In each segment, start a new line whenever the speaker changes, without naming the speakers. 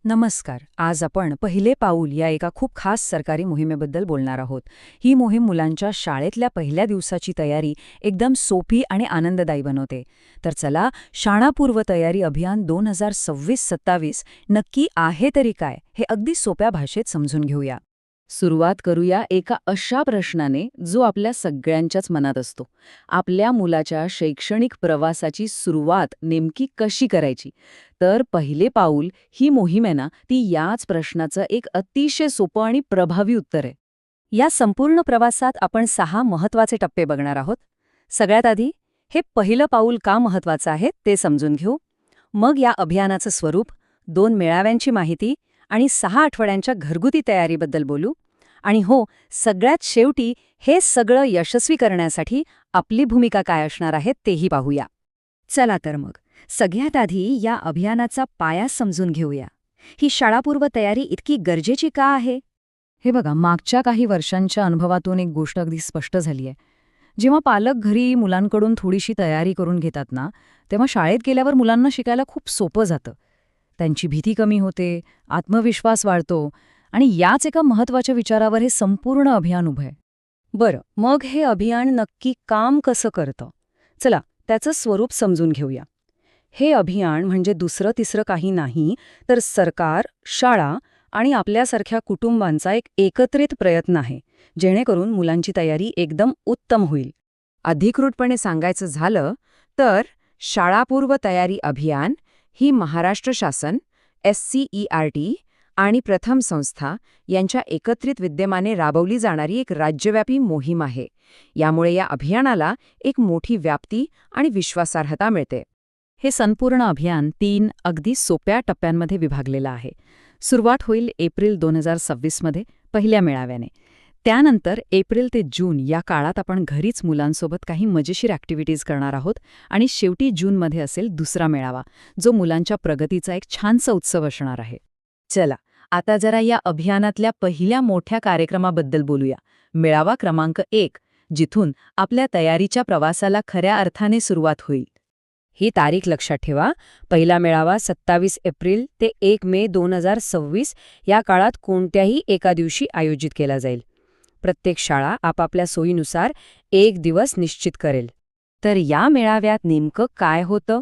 नमस्कार. आज आपण पहिले पाऊल या एका खूप खास सरकारी मोहिमेबद्दल बोलणार आहोत. ही मोहीम मुलांच्या शाळेतल्या पहिल्या दिवसाची तयारी एकदम सोपी आणि आनंददायी बनवते. तर चला, शाळापूर्व तयारी अभियान 2026-27 नक्की आहे तरी काय, हे अगदी सोप्या भाषेत समजून घेऊया. सुरुवात करूया एका अशा प्रश्नाने जो आपल्या सगळ्यांच्याच मनात असतो. आपल्या मुलाच्या शैक्षणिक प्रवासाची सुरुवात नेमकी कशी करायची? तर पहिले पाऊल ही मोहीम आहे ना, ती याच प्रश्नाचं एक अतिशय सोपं आणि प्रभावी उत्तर आहे. या संपूर्ण प्रवासात आपण 6 महत्वाचे टप्पे बघणार आहोत. सगळ्यात आधी हे पहिलं पाऊल का महत्वाचं आहे ते समजून घेऊ. मग या अभियानाचं स्वरूप, 2 मेळाव्यांची माहिती आणि 6 आठवड्यांच्या घरगुती तयारीबद्दल बोलू. आणि हो, सगळ्यात शेवटी हे सगळं यशस्वी करण्यासाठी आपली भूमिका काय असणार आहे तेही पाहूया. चला तर मग, सगळ्यात आधी या अभियानाचा पाया समजून घेऊया. ही शाळापूर्व तयारी इतकी गरजेची का आहे? हे बघा, मागच्या काही वर्षांच्या अनुभवातून एक गोष्ट अगदी स्पष्ट झाली आहे. जेव्हा पालक घरी मुलांकडून थोडीशी तयारी करून घेतात ना, तेव्हा शाळेत गेल्यावर मुलांना शिकायला खूप सोपं जातं. त्यांची भीती कमी होते, आत्मविश्वास वाढतो आणि याच एका महत्त्वाच्या विचारावर हे संपूर्ण अभियान उभं आहे. बरं, मग हे अभियान नक्की काम कसं करतं? चला, त्याचं स्वरूप समजून घेऊया. हे अभियान म्हणजे दुसरं तिसरं काही नाही, तर सरकार, शाळा आणि आपल्यासारख्या कुटुंबांचा एक एकत्रित प्रयत्न आहे, जेणेकरून मुलांची तयारी एकदम उत्तम होईल. अधिकृतपणे सांगायचं झालं तर शाळापूर्व तयारी अभियान ही महाराष्ट्र शासन, SCERT आणि प्रथम संस्था यांच्या एकत्रित विद्यमाने राबवली जाणारी एक राज्यव्यापी मोहीम आहे. यामुळे या अभियानाला एक मोठी व्याप्ती आणि विश्वासार्हता मिळते. हे संपूर्ण अभियान 3 अगदी सोप्या टप्प्यांमध्ये विभागलेलं आहे. सुरुवात होईल एप्रिल 2026 मध्ये पहिल्या मेळाव्याने. त्यानंतर एप्रिल ते जून या काळात आपण घरीच मुलांसोबत काही मजेशीर ॲक्टिव्हिटीज करणार आहोत आणि शेवटी जूनमध्ये असेल दुसरा मेळावा, जो मुलांच्या प्रगतीचा एक छानसा उत्सव असणार आहे. चला, आता जरा या अभियानातल्या पहिल्या मोठ्या कार्यक्रमाबद्दल बोलूया. मेळावा क्रमांक 1, जिथून आपल्या तयारीच्या प्रवासाला खऱ्या अर्थाने सुरुवात होईल. ही तारीख लक्षात ठेवा. पहिला मेळावा 27 एप्रिल ते 1 मे 2026 या काळात कोणत्याही एका दिवशी आयोजित केला जाईल. प्रत्येक शाळा आपापल्या सोयीनुसार एक दिवस निश्चित करेल. तर या मेळाव्यात नेमकं काय होतं?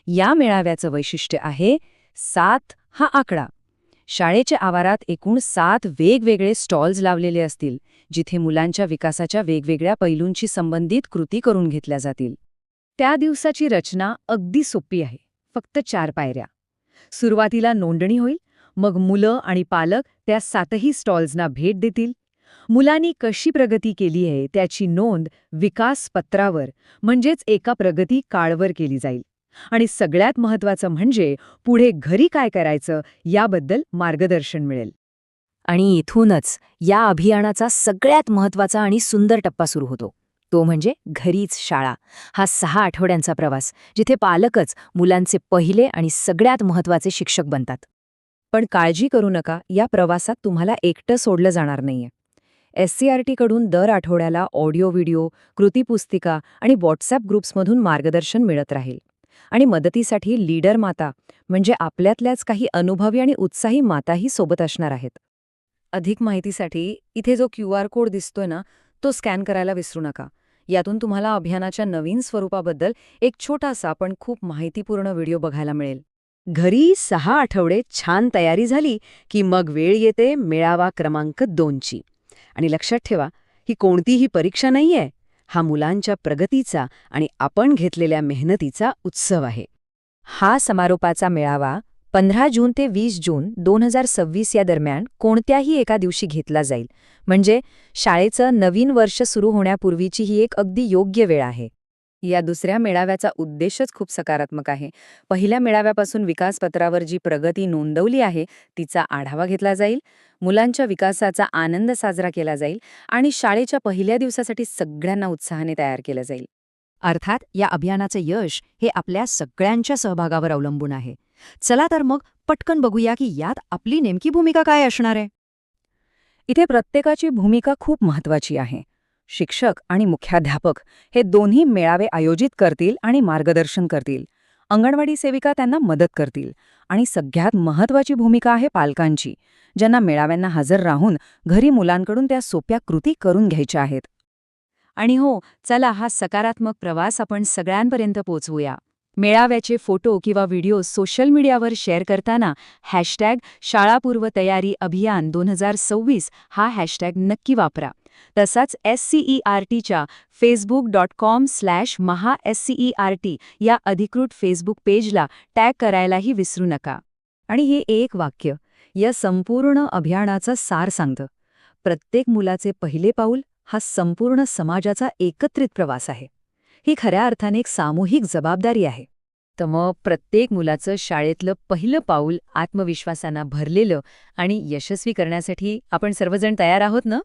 या मेळाव्याचं वैशिष्ट्य आहे 7 हा आकडा. शाळेच्या आवारात एकूण 7 वेगवेगळे स्टॉल्स लावलेले असतील, जिथे मुलांच्या विकासाच्या वेगवेगळ्या पैलूंशी संबंधित कृती करून घेतल्या जातील. त्या दिवसाची रचना अगदी सोपी आहे. फक्त 4 पायऱ्या. सुरुवातीला नोंदणी होईल, मग मुलं आणि पालक त्या 7ही स्टॉल्सना भेट देतील. मुलांनी कशी प्रगती केली आहे त्याची नोंद विकास पत्रावर म्हणजेच एका प्रगती कार्डवर केली जाईल. आणि सगळ्यात महत्त्वाचं म्हणजे पुढे घरी काय करायचं याबद्दल मार्गदर्शन मिळेल. आणि इथूनच या अभियानाचा सगळ्यात महत्त्वाचा आणि सुंदर टप्पा सुरू होतो. तो म्हणजे घरीच शाळा. हा 6 आठवड्यांचा प्रवास, जिथे पालकच मुलांचे पहिले आणि सगळ्यात महत्त्वाचे शिक्षक बनतात. पण काळजी करू नका, या प्रवासात तुम्हाला एकटं सोडलं जाणार नाहीये. SCERT कडून दर आठवड्याला ऑडिओ व्हिडिओ, कृतीपुस्तिका आणि व्हॉट्सॲप ग्रुप्समधून मार्गदर्शन मिळत राहील. आणि मदतीसाठी लीडर माता म्हणजे आपल्यातल्याच काही अनुभवी आणि उत्साही माताही सोबत असणार आहेत. अधिक माहितीसाठी इथे जो QR कोड दिसतोय ना, तो स्कॅन करायला विसरू नका. यातून तुम्हाला अभियानाच्या नवीन स्वरूपाबद्दल एक छोटासा पण खूप माहितीपूर्ण व्हिडिओ बघायला मिळेल. घरी 6 आठवडे छान तयारी झाली की मग वेळ येते मेळावा क्रमांक 2ची. आणि लक्षात ठेवा, ही कोणतीही परीक्षा नाहीये. हा मुलांच्या प्रगतीचा आणि आपण घेतलेल्या मेहनतीचा उत्सव आहे. हा समारोपाचा मेळावा 15 जून ते 20 जून 2026 या दरम्यान कोणत्याही एका दिवशी घेतला जाईल. म्हणजे शाळेचं नवीन वर्ष सुरू होण्यापूर्वीची ही एक अगदी योग्य वेळ आहे. या दुसऱ्या मेळाव्याचा उद्देशच खूप सकारात्मक आहे. पहिल्या मेळाव्यापासून विकासपत्रावर जी प्रगती नोंदवली आहे तिचा आढावा घेतला जाईल, मुलांच्या विकासाचा आनंद साजरा केला जाईल आणि शाळेच्या पहिल्या दिवसासाठी सगळ्यांना उत्साहाने तयार केलं जाईल. अर्थात या अभियानाचं यश हे आपल्या सगळ्यांच्या सहभागावर अवलंबून आहे. चला तर मग पटकन बघूया की यात आपली नेमकी भूमिका काय असणार आहे. इथे प्रत्येकाची भूमिका खूप महत्त्वाची आहे. शिक्षक आणि मुख्याध्यापक हे दोन्ही मेळावे आयोजित करतील आणि मार्गदर्शन करतील. अंगणवाडी सेविका त्यांना मदत करतील. आणि सगळ्यात महत्त्वाची भूमिका आहे पालकांची, ज्यांना मेळाव्यांना हजर राहून घरी मुलांकडून त्या सोप्या कृती करून घ्यायच्या आहेत. आणि हो, चला हा सकारात्मक प्रवास आपण सगळ्यांपर्यंत पोचवूया. मेळाव्याचे फोटो किंवा व्हिडिओ सोशल मीडियावर शेअर करताना हॅशटॅग शाळापूर्वतयारी अभियान 2026 हा हॅशटॅग नक्की वापरा. तसाच SCERTच्या facebook.com/mahascert या अधिकृत फेसबुक पेजला टॅग करायलाही विसरू नका. आणि हे एक वाक्य या संपूर्ण अभियानाचा सार सांगतं. प्रत्येक मुलाचे पहिले पाऊल हा संपूर्ण समाजाचा एकत्रित प्रवास आहे. ही खऱ्या अर्थाने एक सामूहिक जबाबदारी आहे. तर मग प्रत्येक मुलाचं शाळेतलं पहिलं पाऊल आत्मविश्वासानं भरलेलं आणि यशस्वी करण्यासाठी आपण सर्वजण तयार आहोत ना?